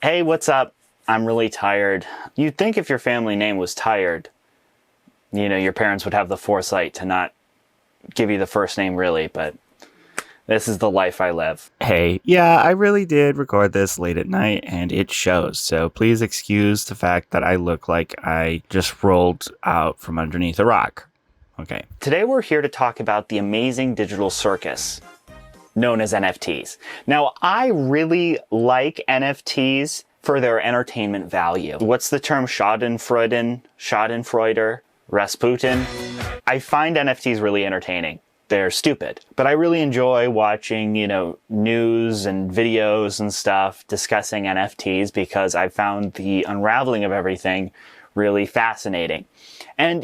Hey, what's up? I'm really tired. You'd think if your family name was Tired, your parents would have the foresight to not give you the first name really, but this is the life I live. Hey, yeah, I really did record this late at night and it shows. So please excuse the fact that I look like I just rolled out from underneath a rock. Okay. Today we're here to talk about the amazing digital circus known as NFTs. Now, I really like NFTs for their entertainment value. What's the term? Schadenfreude, Rasputin? I find NFTs really entertaining. They're stupid, but I really enjoy watching, news and videos and stuff discussing NFTs because I found the unraveling of everything really fascinating. And,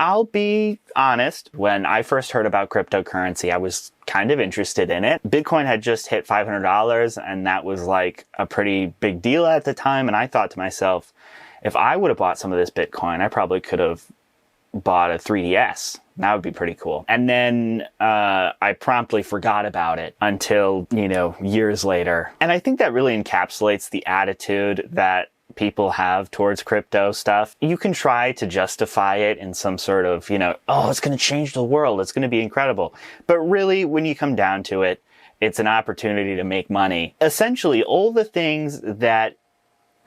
I'll be honest, when I first heard about cryptocurrency, I was kind of interested in it. Bitcoin had just hit $500 and that was like a pretty big deal at the time. And I thought to myself, if I would have bought some of this Bitcoin, I probably could have bought a 3DS. That would be pretty cool. And then I promptly forgot about it until, years later. And I think that really encapsulates the attitude that people have towards crypto stuff. You can try to justify it in some sort of, oh, it's going to change the world. It's going to be incredible. But really, when you come down to it, it's an opportunity to make money. Essentially, all the things that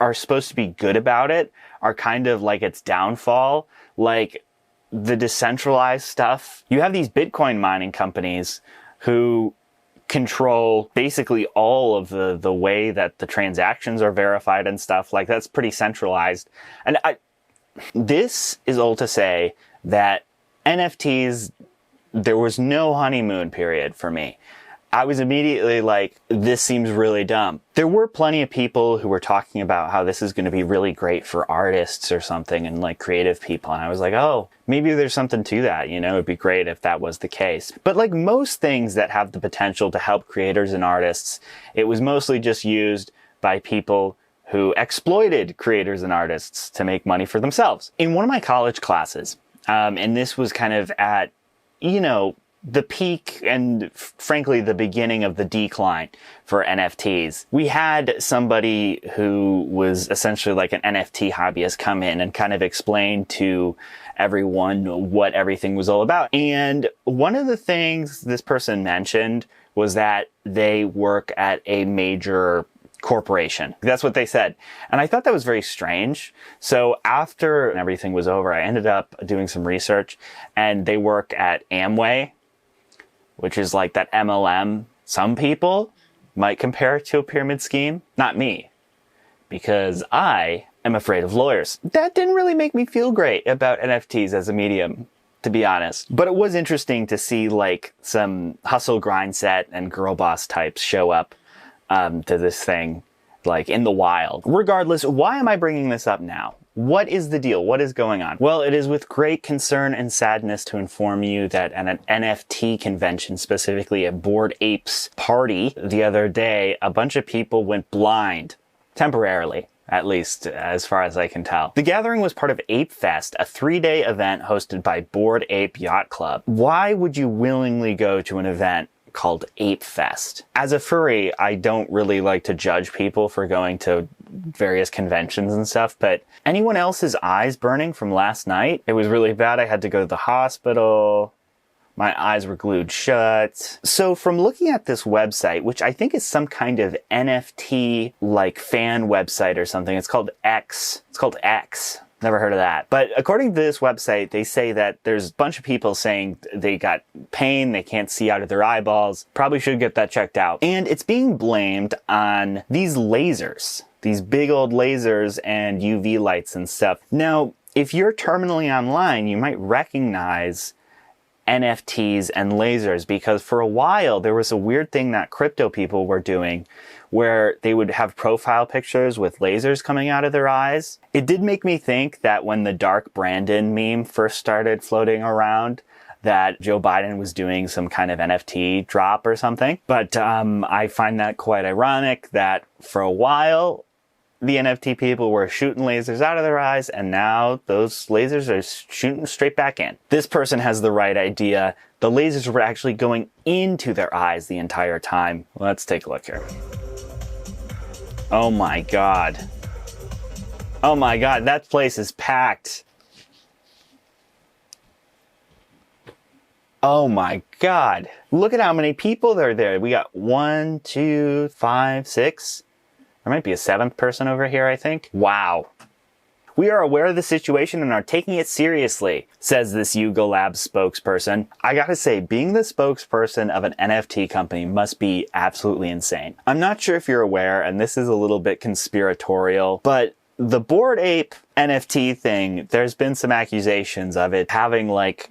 are supposed to be good about it are kind of like its downfall, like the decentralized stuff. You have these Bitcoin mining companies who control basically all of the way that the transactions are verified and stuff. Like, that's pretty centralized. And this is all to say that NFTs, there was no honeymoon period for me. I was immediately like, this seems really dumb. There were plenty of people who were talking about how this is going to be really great for artists or something and like creative people. And I was like, oh, maybe there's something to that. It'd be great if that was the case. But like most things that have the potential to help creators and artists, it was mostly just used by people who exploited creators and artists to make money for themselves. In one of my college classes, and this was kind of at, the peak and frankly the beginning of the decline for NFTs. We had somebody who was essentially like an NFT hobbyist come in and kind of explain to everyone what everything was all about. And one of the things this person mentioned was that they work at a major corporation. That's what they said. And I thought that was very strange. So after everything was over, I ended up doing some research, and they work at Amway, which is like that MLM. Some people might compare it to a pyramid scheme. Not me, because I am afraid of lawyers. That didn't really make me feel great about NFTs as a medium, to be honest. But it was interesting to see like some hustle grind set and girl boss types show up to this thing, like in the wild. Regardless, why am I bringing this up now? What is the deal? What is going on? Well, it is with great concern and sadness to inform you that at an NFT convention, specifically a Bored Apes party the other day, a bunch of people went blind, temporarily, at least as far as I can tell. The gathering was part of Ape Fest, a 3-day event hosted by Bored Ape Yacht Club. Why would you willingly go to an event called Ape Fest? As a furry, I don't really like to judge people for going to various conventions and stuff, but anyone else's eyes burning from last night? It was really bad. I had to go to the hospital. My eyes were glued shut. So from looking at this website, which I think is some kind of NFT like fan website or something, it's called X. It's called X. Never heard of that. But according to this website, they say that there's a bunch of people saying they got pain, they can't see out of their eyeballs. Probably should get that checked out. And it's being blamed on these lasers, these big old lasers and UV lights and stuff. Now, if you're terminally online, you might recognize NFTs and lasers, because for a while there was a weird thing that crypto people were doing where they would have profile pictures with lasers coming out of their eyes. It did make me think that when the Dark Brandon meme first started floating around, that Joe Biden was doing some kind of NFT drop or something. But I find that quite ironic that for a while the NFT people were shooting lasers out of their eyes, and now those lasers are shooting straight back in. This person has the right idea. The lasers were actually going into their eyes the entire time. Let's take a look here. Oh my God. Oh my God, that place is packed. Oh my God. Look at how many people are there. We got 1, 2, 5, 6. There might be a 7th person over here, I think. Wow. We are aware of the situation and are taking it seriously, says this Yuga Labs spokesperson. I gotta say, being the spokesperson of an NFT company must be absolutely insane. I'm not sure if you're aware, and this is a little bit conspiratorial, but the Bored Ape NFT thing, there's been some accusations of it having like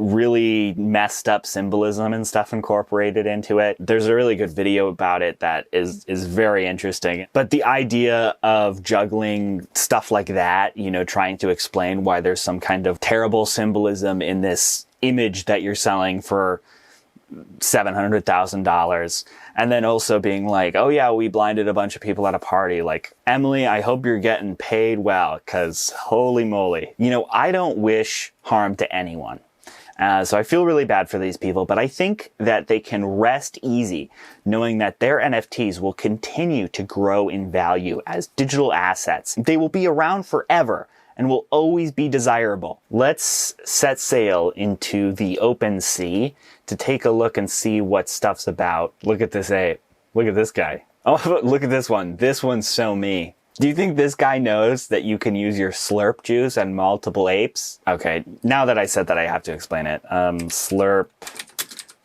really messed up symbolism and stuff incorporated into it. There's a really good video about it that is very interesting. But the idea of juggling stuff like that, you know, trying to explain why there's some kind of terrible symbolism in this image that you're selling for $700,000, and then also being like, oh yeah, we blinded a bunch of people at a party. Like, Emily, I hope you're getting paid well, because holy moly. You know, I don't wish harm to anyone. So I feel really bad for these people, but I think that they can rest easy knowing that their NFTs will continue to grow in value as digital assets. They will be around forever and will always be desirable. Let's set sail into the open sea to take a look and see what stuff's about. Look at this ape. Look at this guy. Oh, look at this one. This one's so me. Do you think this guy knows that you can use your slurp juice on multiple apes? Okay, now that I said that, I have to explain it. Slurp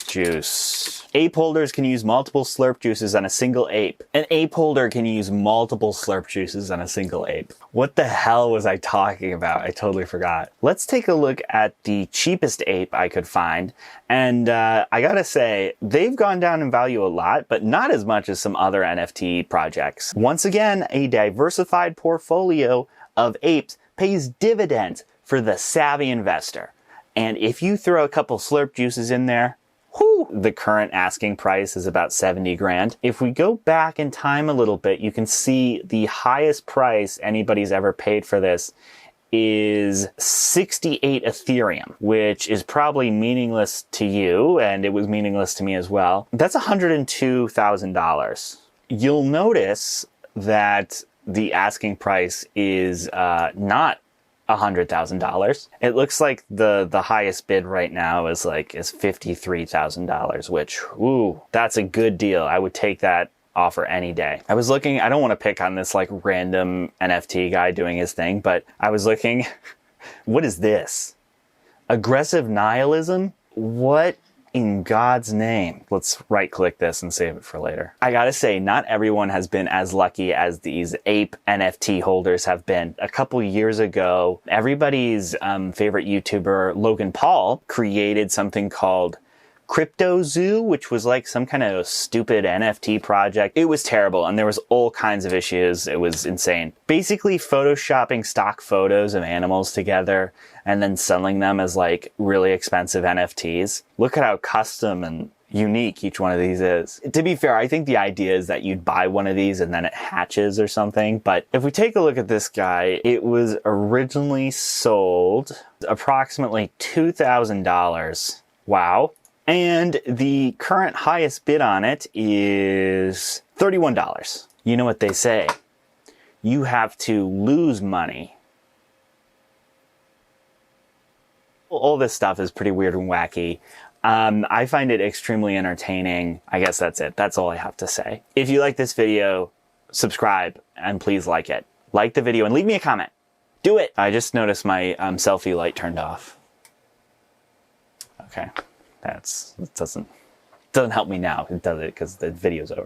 juice. Ape holders can use multiple slurp juices on a single ape. An ape holder can use multiple slurp juices on a single ape. What the hell was I talking about? I totally forgot. Let's take a look at the cheapest ape I could find. And I gotta say, they've gone down in value a lot, but not as much as some other NFT projects. Once again, a diversified portfolio of apes pays dividends for the savvy investor. And if you throw a couple slurp juices in there, whew, the current asking price is about 70 grand. If we go back in time a little bit, you can see the highest price anybody's ever paid for this is 68 Ethereum, which is probably meaningless to you, and it was meaningless to me as well. That's $102,000. You'll notice that the asking price is not $100,000. It looks like the highest bid right now is $53,000, which, ooh, that's a good deal. I would take that offer any day. I was looking, I don't want to pick on this like random NFT guy doing his thing, but I was looking, what is this? Aggressive nihilism? What in God's name? Let's right click this and save it for later. I gotta say, not everyone has been as lucky as these ape NFT holders have been. A couple years ago, everybody's favorite YouTuber, Logan Paul, created something called Crypto Zoo, which was like some kind of stupid NFT project. It was terrible, and there was all kinds of issues. It was insane. Basically photoshopping stock photos of animals together and then selling them as like really expensive NFTs. Look at how custom and unique each one of these is. To be fair, I think the idea is that you'd buy one of these and then it hatches or something. But if we take a look at this guy, it was originally sold approximately $2,000. Wow. And the current highest bid on it is $31. You know what they say. You have to lose money. All this stuff is pretty weird and wacky. I find it extremely entertaining. I guess that's it. That's all I have to say. If you like this video, subscribe and please like it. Like the video and leave me a comment. Do it. I just noticed my selfie light turned off. Okay. That doesn't help me now. It does it because the video's over.